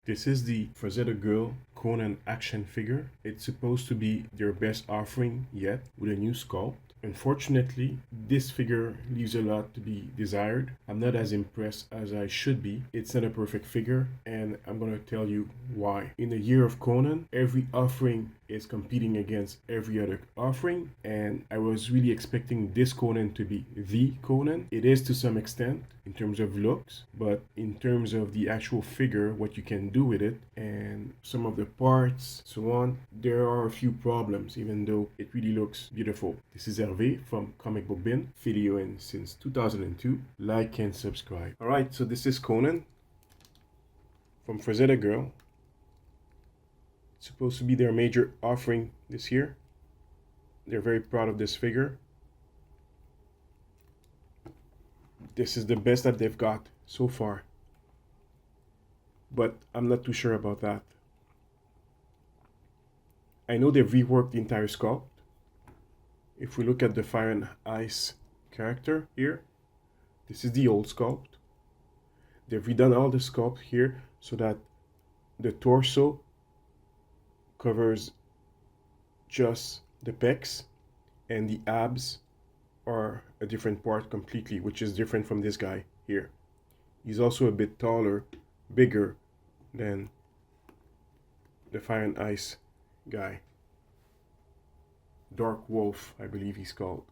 This is the Frazetta Girl Conan action figure. It's supposed to be their best offering yet with a new sculpt. Unfortunately, this figure leaves a lot to be desired. I'm not as impressed as I should be. It's not a perfect figure, and I'm gonna tell you why. In the year of Conan, every offering is competing against every other offering, and I was really expecting this Conan to be the Conan. It is to some extent in terms of looks, but in terms of the actual figure, what you can do with it, and some of the parts, so on, there are a few problems, even though it really looks beautiful. This is Hervé from Comic Book Bin, videoing since 2002. Like and subscribe. Alright, so this is Conan from Frazetta Girl. It's supposed to be their major offering this year. They're very proud of this figure. This is the best that they've got so far, but I'm not too sure about that. I know they've reworked the entire sculpt. If we look at the Fire and Ice character here, this is the old sculpt. They've redone all the sculpt here so that the torso covers just the pecs and the abs are a different part completely, which is different from this guy here. He's also a bit taller, bigger than the Fire and Ice guy. Dark Wolf, I believe he's called.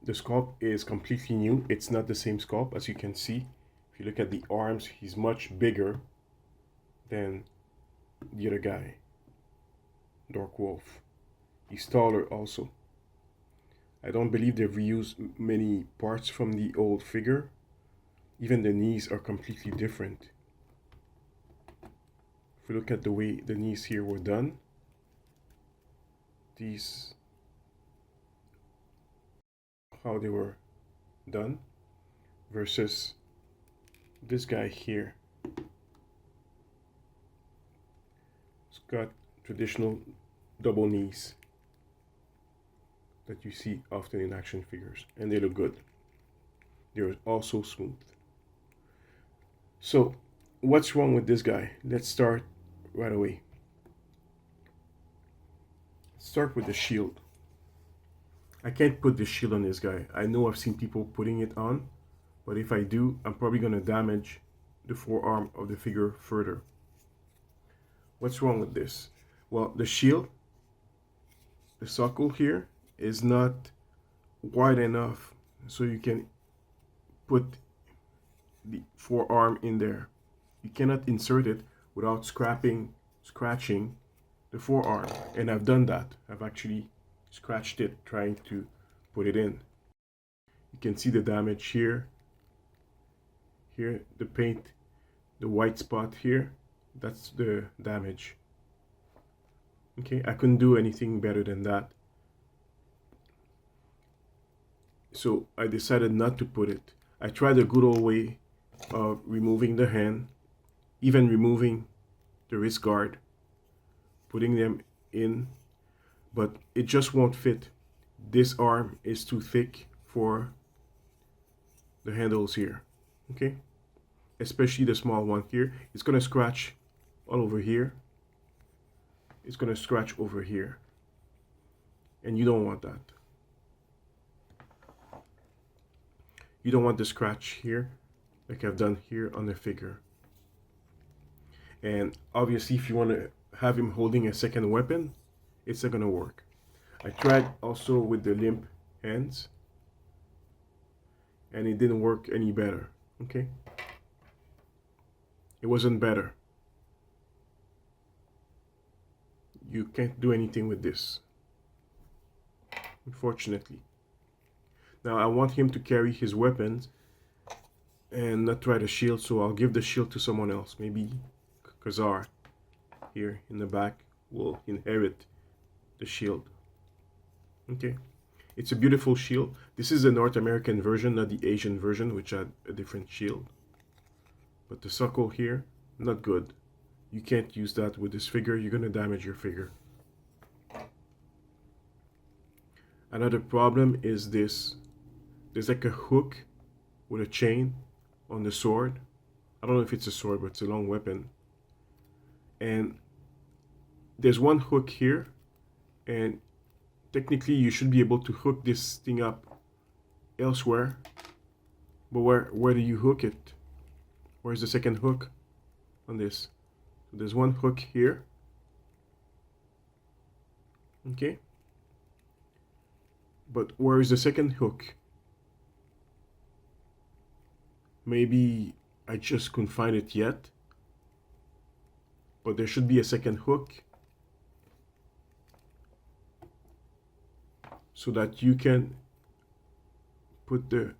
The sculpt is completely new. It's not the same sculpt, as you can see. If you look at the arms, he's much bigger than the other guy, Dark Wolf. He's taller also. I don't believe they've reused many parts from the old figure. Even the knees are completely different. If we look at the way the knees here were done, these, how they were done, versus this guy here. It's got traditional double knees that you see often in action figures, and they look good. They're also smooth. So what's wrong with this guy? Let's start right away. Let's start with the shield. I can't put the shield on this guy. I know I've seen people putting it on, but if I do, I'm probably gonna damage the forearm of the figure further. What's wrong with this? Well, the shield, the socle here, is not wide enough so you can put the forearm in there. You cannot insert it without scratching the forearm, and I've done that. I've actually scratched it trying to put it in. You can see the damage here, the paint, the white spot here, that's the damage. Okay, I couldn't do anything better than that. So I decided not to put it. I tried a good old way of removing the hand, even removing the wrist guard, putting them in, but it just won't fit. This arm is too thick for the handles here, okay? Especially the small one here. It's gonna scratch all over here. It's gonna scratch over here, and you don't want that. You don't want the scratch here, like I've done here on the figure. And obviously, if you want to have him holding a second weapon, it's not gonna work. I tried also with the limp hands, and it didn't work any better, okay? It wasn't better. You can't do anything with this, unfortunately. Now I want him to carry his weapons and not try the shield, so I'll give the shield to someone else. Maybe Kazar here in the back will inherit the shield. Okay, it's a beautiful shield. This is the North American version, not the Asian version, which had a different shield. But the socle here, not good. You can't use that with this figure. You're gonna damage your figure. Another problem is this. There's like a hook with a chain on the sword. I don't know if it's a sword, but it's a long weapon. And there's one hook here, and technically you should be able to hook this thing up elsewhere. But where do you hook it? Where's the second hook on this? So there's one hook here. Okay. But where is the second hook? Maybe I just couldn't find it yet. But there should be a second hook so that you can put the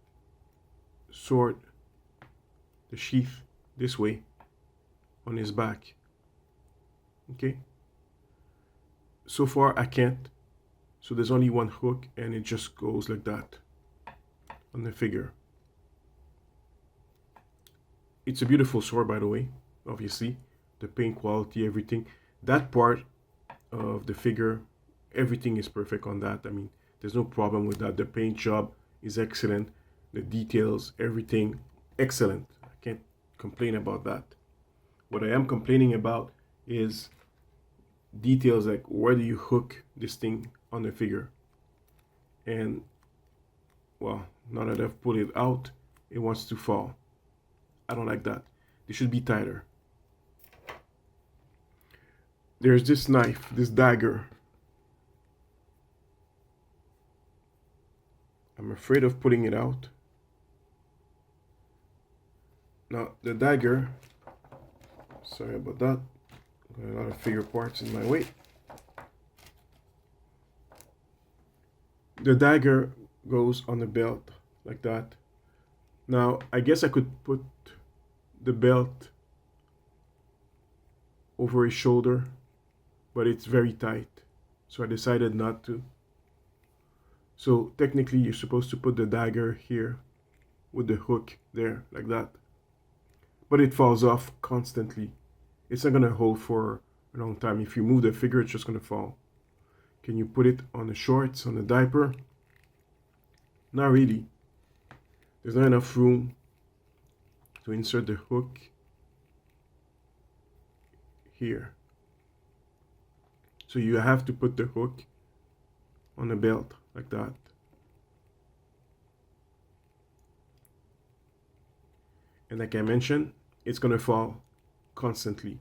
sword, the sheath, this way on his back. Okay. So far I can't. So there's only one hook and it just goes like that on the figure. It's a beautiful sword, by the way, obviously. The paint quality, everything. That part of the figure, everything is perfect on that. I mean, there's no problem with that. The paint job is excellent. The details, everything, excellent. I can't complain about that. What I am complaining about is details like where do you hook this thing on the figure. And, well, now that I've pulled it out, it wants to fall. I don't like that. They should be tighter. There's this knife, this dagger. I'm afraid of putting it out. Now, the dagger, sorry about that. Got a lot of figure parts in my way. The dagger goes on the belt like that. Now, I guess I could put the belt over his shoulder, but it's very tight. So I decided not to. So technically you're supposed to put the dagger here with the hook there, like that. But it falls off constantly. It's not gonna hold for a long time. If you move the figure, it's just gonna fall. Can you put it on the shorts, on the diaper? Not really. There's not enough room to insert the hook here. So you have to put the hook on the belt like that. And like I mentioned, it's gonna fall constantly.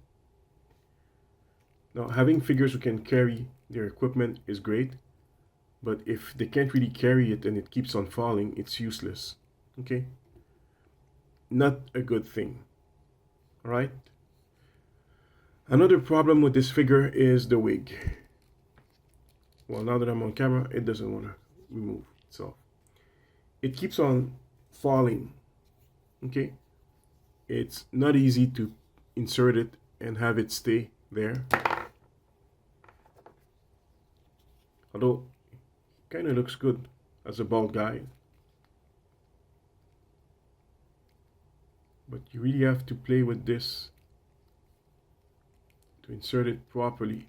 Now, having figures who can carry their equipment is great, but if they can't really carry it and it keeps on falling, it's useless. Okay? Not a good thing. Alright? Another problem with this figure is the wig. Well, now that I'm on camera, it doesn't want to remove itself. It keeps on falling. Okay? It's not easy to insert it and have it stay there. Although, it kind of looks good as a bald guy. But you really have to play with this to insert it properly.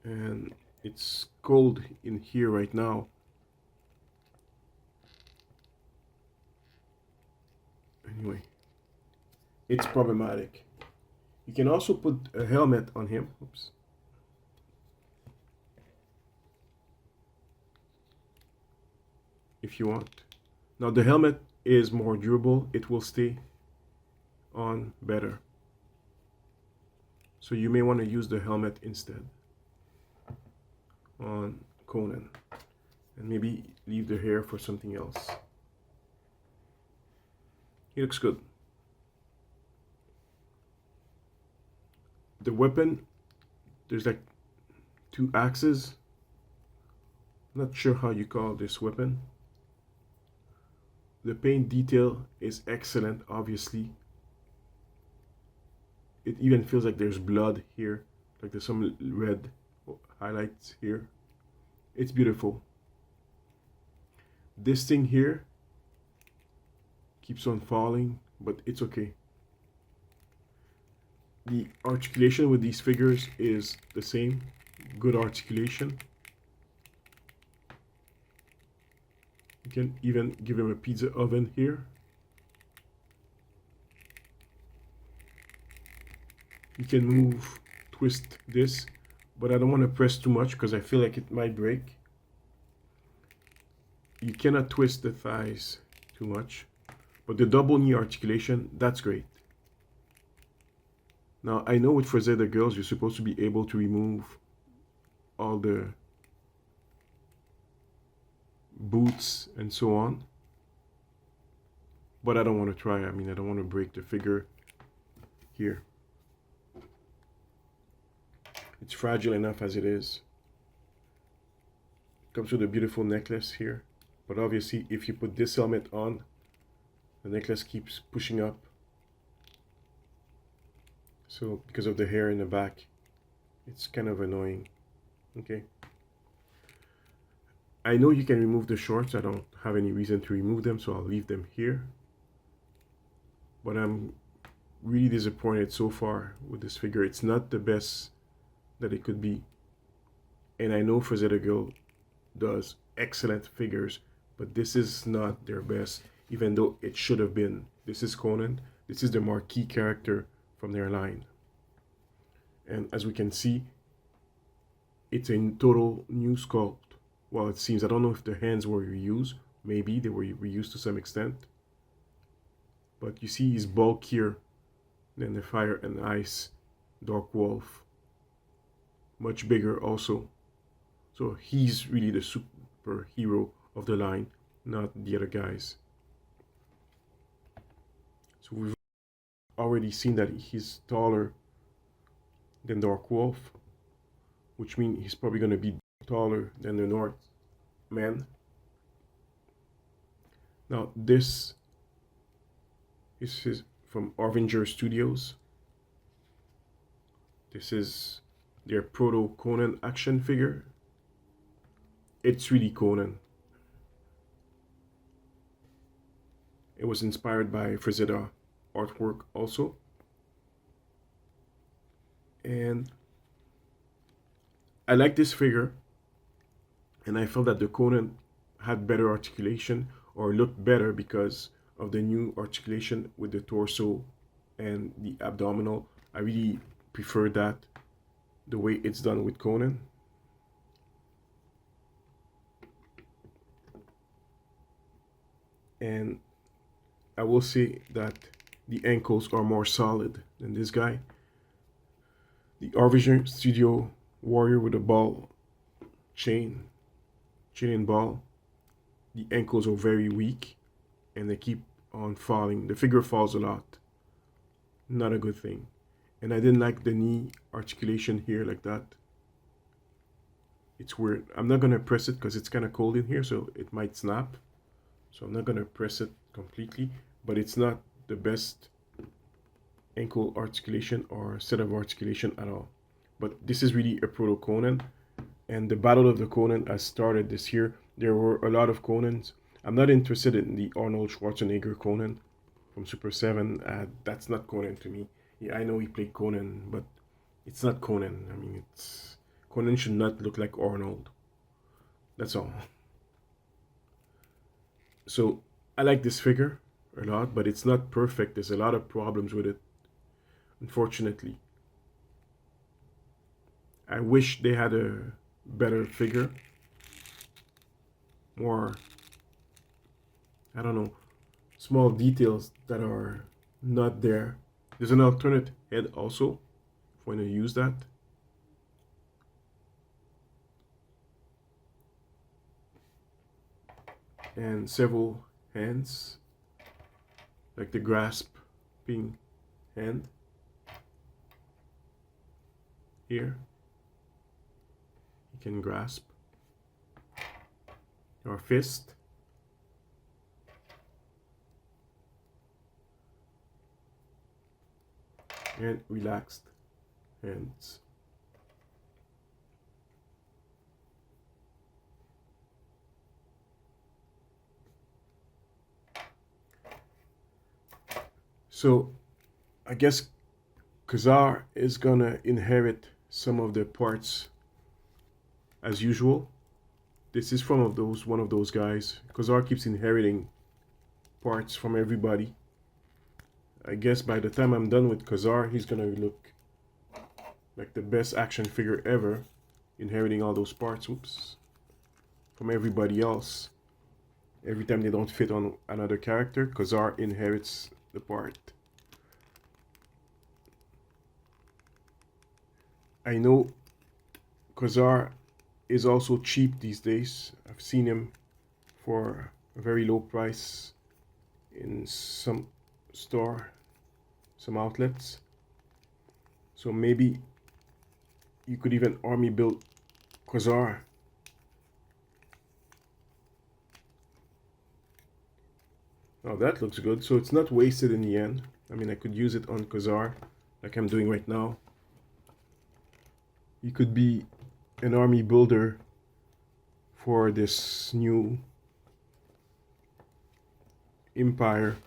And it's cold in here right now. Anyway, it's problematic. You can also put a helmet on him. Oops. If you want. Now the helmet is more durable. It will stay on better. So you may want to use the helmet instead on Conan. And maybe leave the hair for something else. He looks good. The weapon, there's like two axes. I'm not sure how you call this weapon. The paint detail is excellent, obviously. It even feels like there's blood here, like there's some red highlights here. It's beautiful. This thing here keeps on falling, but it's okay. The articulation with these figures is the same. Good articulation. You can even give him a pizza oven here. You can move, twist this, but I don't want to press too much because I feel like it might break. You cannot twist the thighs too much, but the double knee articulation, that's great. Now, I know with Frazetta Girls, you're supposed to be able to remove all the boots and so on, but I don't want to try. I mean, I don't want to break the figure here. It's fragile enough as it is. Comes with a beautiful necklace here, but obviously if you put this helmet on, the necklace keeps pushing up. So because of the hair in the back, it's kind of annoying. Okay. I know you can remove the shorts. I don't have any reason to remove them, so I'll leave them here. But I'm really disappointed so far with this figure. It's not the best that it could be. And I know Frazetta Girl does excellent figures, but this is not their best, even though it should have been. This is Conan. This is the marquee character from their line. And as we can see, it's a total new sculpt. Well, it seems, I don't know if the hands were reused. Maybe they were reused to some extent. But you see he's bulkier than the Fire and Ice Dark Wolf. Much bigger also. So he's really the superhero of the line, not the other guys. So we've already seen that he's taller than Dark Wolf, which means he's probably going to be taller than the Northman. Now this is from Arvinger Studios. This is their proto Conan action figure. It's really Conan. It was inspired by Frazetta artwork also. And I like this figure, and I felt that the Conan had better articulation or looked better because of the new articulation with the torso and the abdominal. I really prefer that, the way it's done with Conan. And I will say that the ankles are more solid than this guy. The Arvinger Studio Warrior with a ball chain and ball, the ankles are very weak and they keep on falling. The figure falls a lot. Not a good thing. And I didn't like the knee articulation here like that. It's weird. I'm not going to press it because it's kind of cold in here, so it might snap. So I'm not going to press it completely, but it's not the best ankle articulation or set of articulation at all. But this is really a proto Conan, and the Battle of the Conan has started this year. There were a lot of Conans. I'm not interested in the Arnold Schwarzenegger Conan from Super 7. That's not Conan to me. Yeah, I know he played Conan, but it's not Conan. I mean, Conan should not look like Arnold. That's all. So I like this figure a lot, but it's not perfect. There's a lot of problems with it, unfortunately. I wish they had a better figure. More, I don't know, small details that are not there. There's an alternate head also, if you want to use that. And several hands, like the grasping hand here. You can grasp your fist. And relaxed hands. So I guess Khazar is gonna inherit some of the parts as usual. This is one of those guys. Khazar keeps inheriting parts from everybody. I guess by the time I'm done with Khazar, he's gonna look like the best action figure ever, inheriting all those parts, whoops, from everybody else. Every time they don't fit on another character, Khazar inherits the part. I know Khazar is also cheap these days. I've seen him for a very low price in some store, some outlets. So maybe you could even army build Khazar. Oh, that looks good. So it's not wasted in the end. I mean, I could use it on Khazar like I'm doing right now. You could be an army builder for this new empire.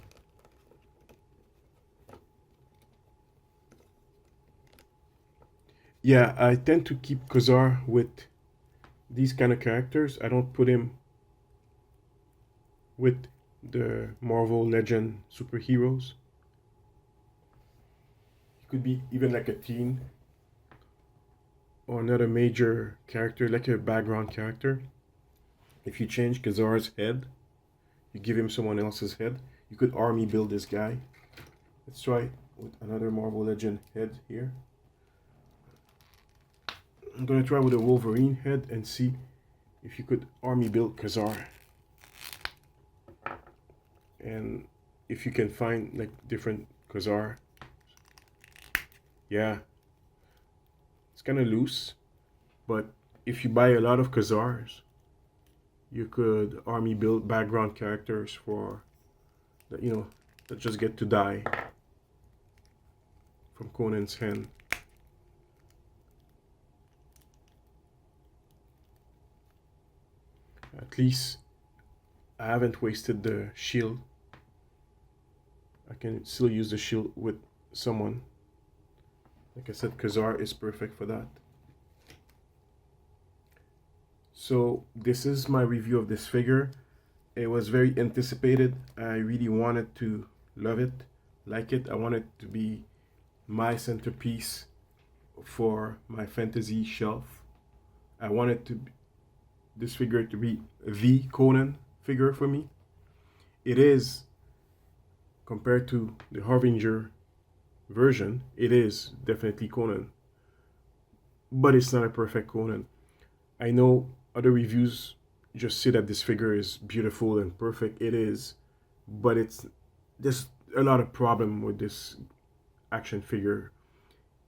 Yeah, I tend to keep Khazar with these kind of characters. I don't put him with the Marvel Legend superheroes. He could be even like a teen or another major character, like a background character. If you change Khazar's head, you give him someone else's head, you could army build this guy. Let's try with another Marvel Legend head here. I'm gonna try with a Wolverine head and see if you could army build Khazar. And if you can find like different Khazar. Yeah, it's kind of loose, but if you buy a lot of Khazars, you could army build background characters for that, you know, that just get to die from Conan's hand. At least I haven't wasted the shield. I can still use the shield with someone. Like I said, Khazar is perfect for that. So this is my review of this figure. It was very anticipated. I really wanted to love it, like it. I wanted it to be my centerpiece for my fantasy shelf. I wanted this figure to be the Conan figure for me. It is, compared to the Harbinger version, it is definitely Conan, but it's not a perfect Conan. I know other reviews just say that this figure is beautiful and perfect. It is, but there's a lot of problem with this action figure,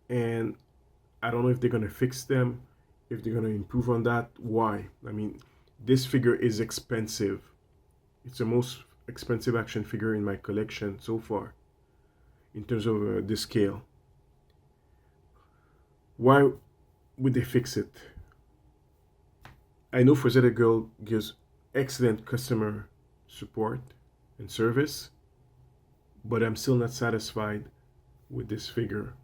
and I don't know if they're gonna fix them, if they're gonna improve on that. Why? I mean, this figure is expensive. It's the most expensive action figure in my collection so far in terms of the scale. Why would they fix it? I know Frazetta Girl gives excellent customer support and service, but I'm still not satisfied with this figure.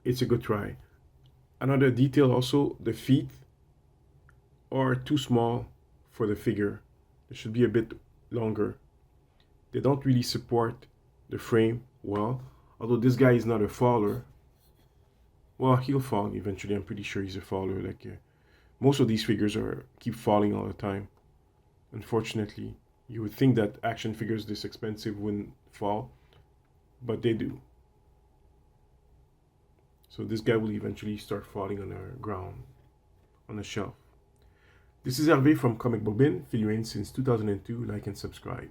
It's a good try. Another detail also, the feet are too small for the figure. They should be a bit longer. They don't really support the frame well, although this guy is not a faller. Well, he'll fall eventually. I'm pretty sure he's a faller. Like most of these figures keep falling all the time. Unfortunately, you would think that action figures this expensive wouldn't fall, but they do. So this guy will eventually start falling on the ground, on the shelf. This is Hervé from Comic Bobin, figurines since 2002. Like and subscribe.